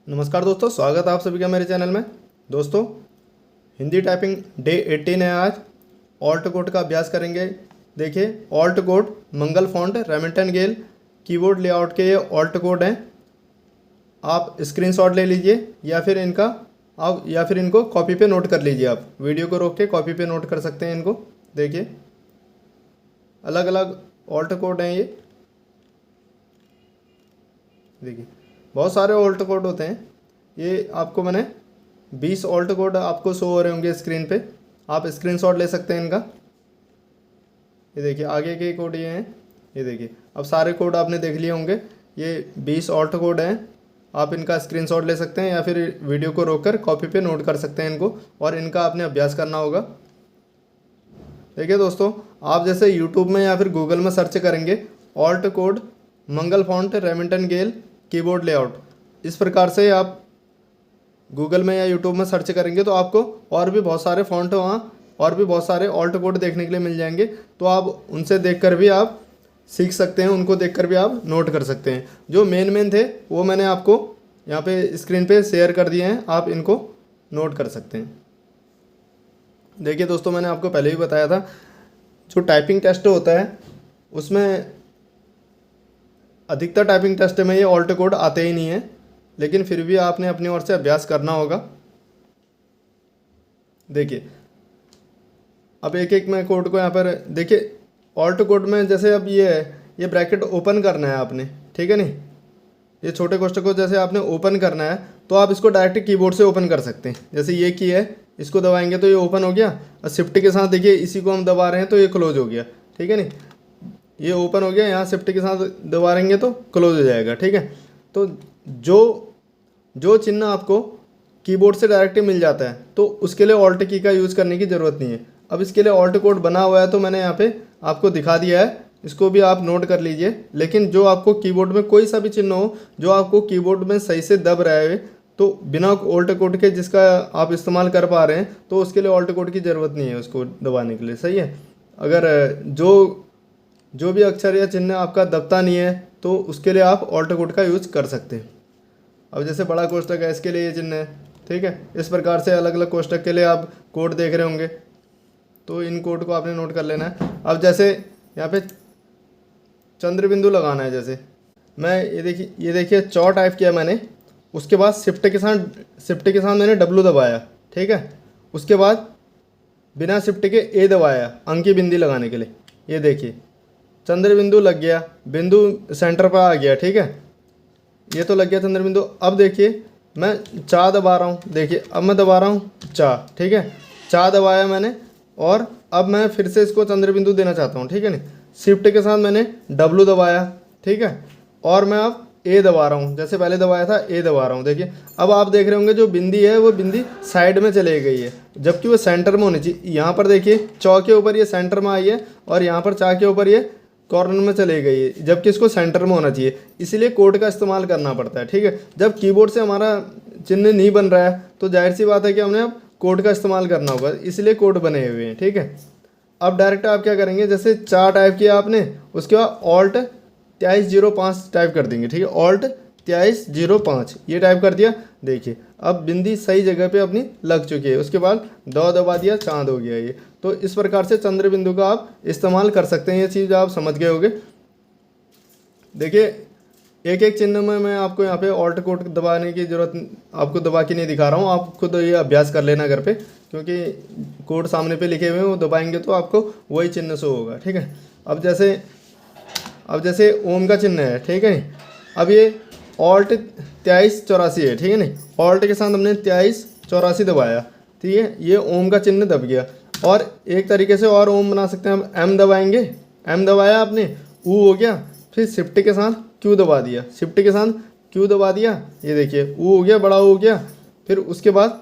नमस्कार दोस्तों, स्वागत है आप सभी का मेरे चैनल में। दोस्तों, हिंदी टाइपिंग डे 18 है आज। ऑल्ट कोड का अभ्यास करेंगे। देखिए, ऑल्ट कोड मंगल फॉन्ट रेमिंगटन गेल कीबोर्ड लेआउट के ये ऑल्ट कोड हैं। आप स्क्रीनशॉट ले लीजिए या फिर इनको कॉपी पे नोट कर लीजिए। आप वीडियो को रोक के कॉपी पे नोट कर सकते हैं इनको। देखिए, अलग अलग ऑल्ट कोड हैं ये। देखिए, बहुत सारे ऑल्ट कोड होते हैं। ये आपको मैंने 20 ऑल्ट कोड आपको शो हो रहे होंगे स्क्रीन पे। आप स्क्रीनशॉट ले सकते हैं इनका। ये देखिए, आगे के कोड ये हैं। ये देखिए, अब सारे कोड आपने देख लिए होंगे। ये 20 ऑल्ट कोड हैं। आप इनका स्क्रीनशॉट ले सकते हैं या फिर वीडियो को रोककर कॉपी पे नोट कर सकते हैं इनको, और इनका आपने अभ्यास करना होगा। देखिए दोस्तों, आप जैसे यूट्यूब में या फिर गूगल में सर्च करेंगे ऑल्ट कोड मंगल फॉन्ट रेमिंगटन गेल कीबोर्ड लेआउट, इस प्रकार से आप गूगल में या यूट्यूब में सर्च करेंगे तो आपको और भी बहुत सारे फॉन्ट वहाँ और भी बहुत सारे ऑल्ट कोड देखने के लिए मिल जाएंगे। तो आप उनसे देखकर भी आप सीख सकते हैं, उनको देखकर भी आप नोट कर सकते हैं। जो मेन थे वो मैंने आपको यहाँ पे स्क्रीन पे शेयर कर दिए हैं, आप इनको नोट कर सकते हैं। देखिए दोस्तों, मैंने आपको पहले ही बताया था, जो टाइपिंग टेस्ट होता है उसमें अधिकतर टाइपिंग टेस्ट में ये ऑल्ट कोड आते ही नहीं है, लेकिन फिर भी आपने अपनी ओर से अभ्यास करना होगा। देखिए, अब एक एक मैं कोड को यहाँ पर देखिए, ऑल्ट कोड में जैसे अब ये ब्रैकेट ओपन करना है आपने, ठीक है नहीं, ये छोटे कोष्ठक को जैसे आपने ओपन करना है तो आप इसको डायरेक्ट कीबोर्ड से ओपन कर सकते हैं। जैसे ये की है, इसको दबाएंगे तो ये ओपन हो गया, और शिफ्ट के साथ देखिए इसी को हम दबा रहे हैं तो ये क्लोज हो गया, ठीक है नहीं, ये ओपन हो गया। यहाँ शिफ्ट के साथ दबाएंगे तो क्लोज हो जाएगा, ठीक है। तो जो चिन्ह आपको कीबोर्ड से डायरेक्ट मिल जाता है तो उसके लिए ऑल्ट की का यूज़ करने की ज़रूरत नहीं है। अब इसके लिए ऑल्ट कोड बना हुआ है तो मैंने यहाँ पे आपको दिखा दिया है, इसको भी आप नोट कर लीजिए। लेकिन जो आपको कीबोर्ड में कोई सा भी चिन्ह हो जो आपको कीबोर्ड में सही से दब रहा है, तो बिना ऑल्ट कोड के जिसका आप इस्तेमाल कर पा रहे हैं, तो उसके लिए ऑल्ट कोड की ज़रूरत नहीं है उसको दबाने के लिए, सही है। अगर जो भी अक्षर या चिन्ह आपका दबता नहीं है तो उसके लिए आप ऑल्ट कोड का यूज़ कर सकते हैं। अब जैसे बड़ा कोष्ठक है, इसके लिए ये चिन्ह है, ठीक है। इस प्रकार से अलग अलग कोष्ठक के लिए आप कोड देख रहे होंगे, तो इन कोड को आपने नोट कर लेना है। अब जैसे यहाँ पे चंद्र बिंदु लगाना है, जैसे मैं ये देखिए चौ टाइप किया मैंने, उसके बाद शिफ्ट के साथ मैंने W दबाया, ठीक है। उसके बाद बिना शिफ्ट के A दबाया अंक की बिंदी लगाने के लिए। ये देखिए, चंद्र बिंदु लग गया, बिंदु सेंटर पर आ गया, ठीक है। ये तो लग गया चंद्र बिंदु। अब देखिए, मैं चा दबा रहा हूँ। देखिए, अब मैं दबा रहा हूँ चा, ठीक है। चा दबाया मैंने, और अब मैं फिर से इसको चंद्र बिंदु देना चाहता हूँ, ठीक है नहीं। शिफ्ट के साथ मैंने W दबाया, ठीक है, और मैं अब A दबा रहा हूँ, जैसे पहले दबाया था A दबा रहा हूँ। देखिए, अब आप देख रहे होंगे जो बिंदी है वो बिंदी साइड में चले गई है, जबकि वो सेंटर में होनी चाहिए। यहाँ पर देखिए, चौ के ऊपर ये सेंटर में आई है, और यहाँ पर चा के ऊपर ये कॉर्नर में चले गई है, जबकि इसको सेंटर में होना चाहिए। इसीलिए कोड का इस्तेमाल करना पड़ता है, ठीक है। जब कीबोर्ड से हमारा चिन्ह नहीं बन रहा है तो जाहिर सी बात है कि हमने अब कोड का इस्तेमाल करना होगा, इसलिए कोड बने हुए हैं, ठीक है। अब डायरेक्ट आप क्या करेंगे, जैसे 4 टाइप किया आपने, उसके बाद ऑल्ट 2305 टाइप कर देंगे, ठीक है। ऑल्ट 2305 ये टाइप कर दिया। देखिए, अब बिंदी सही जगह पे अपनी लग चुकी है। उसके बाद दो दबा दिया, चांद हो गया ये। तो इस प्रकार से चंद्र बिंदु का आप इस्तेमाल कर सकते हैं। ये चीज़ आप समझ गए होंगे। देखिए, एक एक चिन्ह में मैं आपको यहाँ पे ऑल्ट कोड दबाने की ज़रूरत आपको दबा के नहीं दिखा रहा हूँ। आप खुद ये अभ्यास कर लेना घर पे, क्योंकि कोड सामने पे लिखे हुए हैं, वो दबाएंगे तो आपको वही चिन्ह शो होगा, ठीक है। अब जैसे ओम का चिन्ह है, ठीक है। अब ये ऑल्ट 2384 है, ठीक है नहीं। ऑल्ट के साथ हमने 2384 दबाया, ठीक है। ये ओम का चिन्ह दब गया। और एक तरीके से और ओम बना सकते हैं हम, एम दबाएंगे, एम दबाया आपने, ऊ हो गया। फिर शिफ्ट के साथ क्यू दबा दिया, शिफ्ट के साथ क्यू दबा दिया। ये देखिए, ऊ हो गया, बड़ा ऊ हो गया। फिर उसके बाद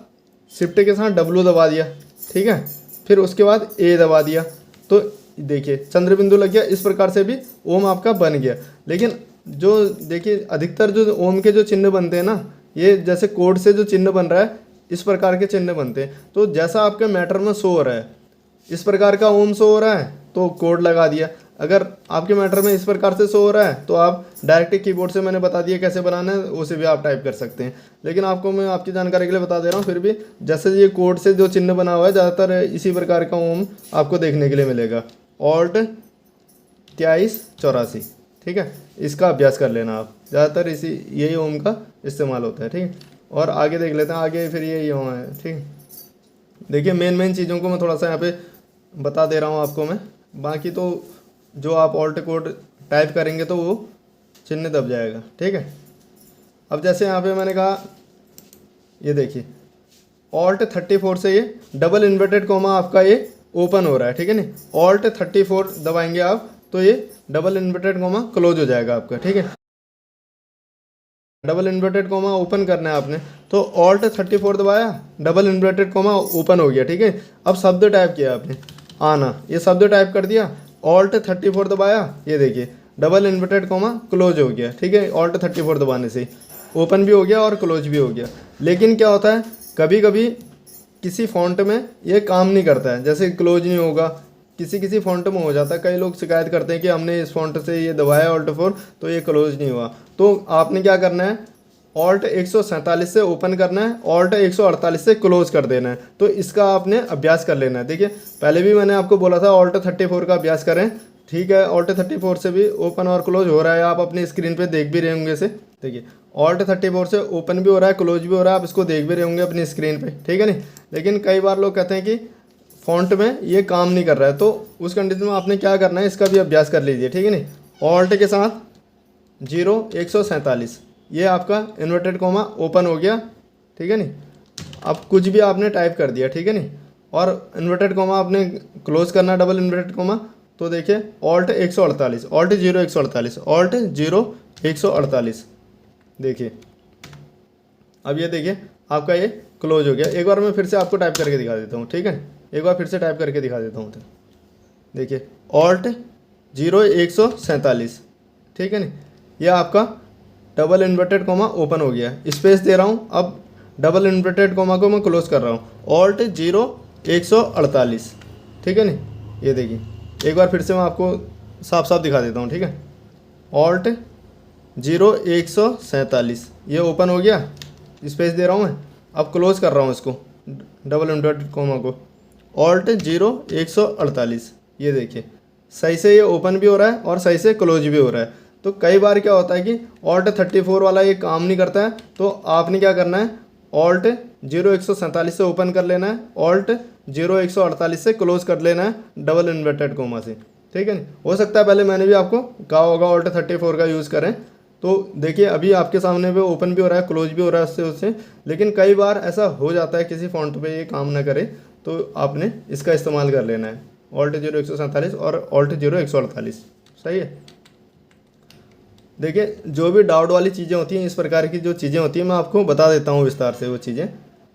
शिफ्ट के साथ W दबा दिया, ठीक है। फिर उसके बाद A दबा दिया, तो देखिए चंद्र बिंदु लग गया। इस प्रकार से भी ओम आपका बन गया। लेकिन जो देखिए, अधिकतर जो ओम के जो चिन्ह बनते हैं ना, ये जैसे कोड से जो चिन्ह बन रहा है, इस प्रकार के चिन्ह बनते हैं। तो जैसा आपके मैटर में शो हो रहा है, इस प्रकार का ओम शो हो रहा है तो कोड लगा दिया। अगर आपके मैटर में इस प्रकार से शो हो रहा है तो आप डायरेक्ट कीबोर्ड से मैंने बता दिया कैसे बनाना है, उसे भी आप टाइप कर सकते हैं। लेकिन आपको मैं आपकी जानकारी के लिए बता दे रहा हूँ, फिर भी जैसे ये कोड से जो चिन्ह बना हुआ है ज़्यादातर इसी प्रकार का ओम आपको देखने के लिए मिलेगा, ऑल्ट 2384, ठीक है। इसका अभ्यास कर लेना आप, ज़्यादातर इसी यही ओम का इस्तेमाल होता है, ठीक है। और आगे देख लेते हैं, आगे फिर यही ओम है, ठीक है। देखिए मेन चीज़ों को मैं थोड़ा सा यहाँ पे बता दे रहा हूँ आपको मैं, बाकी तो जो आप ऑल्ट कोड टाइप करेंगे तो वो चिन्ह दब जाएगा, ठीक है। अब जैसे यहाँ पे मैंने कहा, ये देखिए ऑल्ट 34 से ये डबल इन्वर्टेड कोमा आपका ये ओपन हो रहा है, ठीक है नहीं। ऑल्ट 34 दबाएंगे आप तो ये डबल इन्वर्टेड कोमा क्लोज हो जाएगा आपका, ठीक है। डबल इन्वर्टेड कोमा ओपन करना है आपने, तो ऑल्ट 34 दबाया, डबल इन्वर्टेड कोमा ओपन हो गया, ठीक है। अब शब्द टाइप किया आपने, आना, ये शब्द टाइप कर दिया, ऑल्ट 34 दबाया, ये देखिए डबल इन्वर्टेड कोमा क्लोज हो गया, ठीक है। ऑल्ट 34 दबाने से ओपन भी हो गया और क्लोज भी हो गया। लेकिन क्या होता है, कभी कभी किसी फॉन्ट में ये काम नहीं करता है, जैसे क्लोज नहीं होगा, किसी फॉन्ट में हो जाता है। कई लोग शिकायत करते हैं कि हमने इस फॉन्ट से ये दबाया ऑल्ट 4 तो ये क्लोज नहीं हुआ। तो आपने क्या करना है, ऑल्ट 147 से ओपन करना है, ऑल्ट 148 से क्लोज कर देना है। तो इसका आपने अभ्यास कर लेना है। देखिए पहले भी मैंने आपको बोला था ऑल्ट 34 का अभ्यास करें, ठीक है। ऑल्ट 34 से भी ओपन और क्लोज हो रहा है, आप अपनी स्क्रीन पे देख भी रहे होंगे इसे। देखिए ऑल्ट 34 से ओपन भी हो रहा है, क्लोज भी हो रहा है, आप इसको देख भी रहे होंगे अपनी स्क्रीन पे, ठीक है नहीं। लेकिन कई बार लोग कहते हैं कि फॉन्ट में ये काम नहीं कर रहा है, तो उस कंडीशन में आपने क्या करना है, इसका भी अभ्यास कर लीजिए, ठीक है नहीं। ऑल्ट के साथ 147, ये आपका इन्वर्टेड कोमा ओपन हो गया, ठीक है नहीं। अब कुछ भी आपने टाइप कर दिया, ठीक है नहीं, और इन्वर्टेड कोमा आपने क्लोज करना, डबल इन्वर्टेड कोमा। तो देखिए ऑल्ट 148, ऑल्ट 0148, ऑल्ट 0148, देखिए अब ये देखिए आपका ये क्लोज हो गया। एक बार मैं फिर से आपको टाइप करके दिखा देता हूँ, ठीक है। एक बार फिर से टाइप करके दिखा देता हूँ, तो देखिए ऑल्ट 0147, ठीक है नहीं, यह आपका डबल इन्वर्टेड कोमा ओपन हो गया, स्पेस दे रहा हूँ। अब डबल इन्वर्टेड कोमा को मैं क्लोज कर रहा हूँ, ऑल्ट 0148, ठीक है नहीं। ये देखिए एक बार फिर से मैं आपको साफ साफ दिखा देता हूँ, ठीक है। ऑल्ट 0147, ये ओपन हो गया, स्पेस दे रहा हूँ मैं। अब क्लोज कर रहा हूँ इसको, डबल इन्वर्टेड कोमा को, ऑल्ट 0148, ये देखिए सही से ये ओपन भी हो रहा है और सही से क्लोज भी हो रहा है। तो कई बार क्या होता है कि ऑल्ट 34 वाला ये काम नहीं करता है, तो आपने क्या करना है, ऑल्ट 0147 से ओपन कर लेना है, ऑल्ट 0148 से क्लोज कर लेना है डबल इन्वर्टेड कोमा से, ठीक है नहीं। हो सकता है पहले मैंने भी आपको कहा होगा ऑल्ट 34 का यूज़ करें, तो देखिए अभी आपके सामने पे ओपन भी हो रहा है, क्लोज भी हो रहा है उससे। लेकिन कई बार ऐसा हो जाता है किसी फॉन्ट पे ये काम ना करे, तो आपने इसका इस्तेमाल कर लेना है, ऑल्ट 0147 और ऑल्ट 0148, सही है। देखिए जो भी डाउट वाली चीज़ें होती हैं, इस प्रकार की जो चीज़ें होती हैं, मैं आपको बता देता हूँ विस्तार से वो चीज़ें।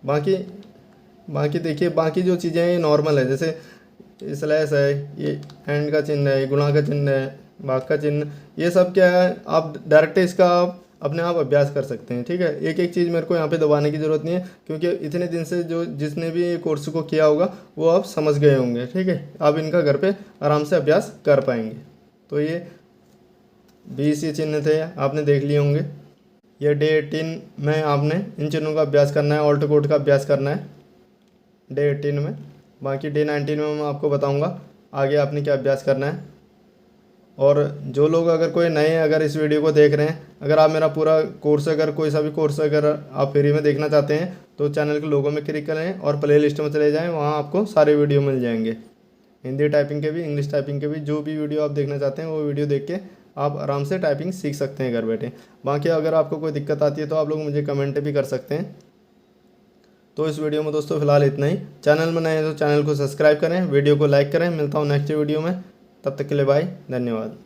बाकी देखिए बाकी जो चीज़ें हैं ये नॉर्मल है, जैसे स्लैश है, ये एंड का चिन्ह है, गुणा का चिन्ह है, भाग का चिन्ह, ये सब क्या है, आप डायरेक्ट इसका आप अपने आप अभ्यास कर सकते हैं, ठीक है। एक एक चीज़ मेरे को यहाँ पे दबाने की ज़रूरत नहीं है, क्योंकि इतने दिन से जो जिसने भी ये कोर्स को किया होगा वो आप समझ गए होंगे, ठीक है। आप इनका घर पे आराम से अभ्यास कर पाएंगे। तो ये 20 ये चिन्ह थे, आपने देख लिए होंगे। ये डे 18 में आपने इन चिन्हों का अभ्यास करना है, ऑल्ट कोड का अभ्यास करना है डे 18 में। बाकी डे 19 में मैं आपको बताऊंगा आगे आपने क्या अभ्यास करना है। और जो लोग अगर कोई नए अगर इस वीडियो को देख रहे हैं, अगर आप मेरा पूरा कोर्स, अगर कोई सा भी कोर्स अगर आप फ्री में देखना चाहते हैं, तो चैनल के लोगों में क्लिक करें और प्ले लिस्ट में चले जाएँ, वहाँ आपको सारे वीडियो मिल जाएंगे, हिंदी टाइपिंग के भी, इंग्लिश टाइपिंग के भी। जो भी वीडियो आप देखना चाहते हैं वो वीडियो देख के आप आराम से टाइपिंग सीख सकते हैं घर बैठे। बाकी अगर आपको कोई दिक्कत आती है तो आप लोग मुझे कमेंट भी कर सकते हैं। तो इस वीडियो में दोस्तों फिलहाल इतना ही। चैनल में नए हैं तो चैनल को सब्सक्राइब करें, वीडियो को लाइक करें। मिलता हूँ नेक्स्ट वीडियो में, तब तक के लिए बाय, धन्यवाद।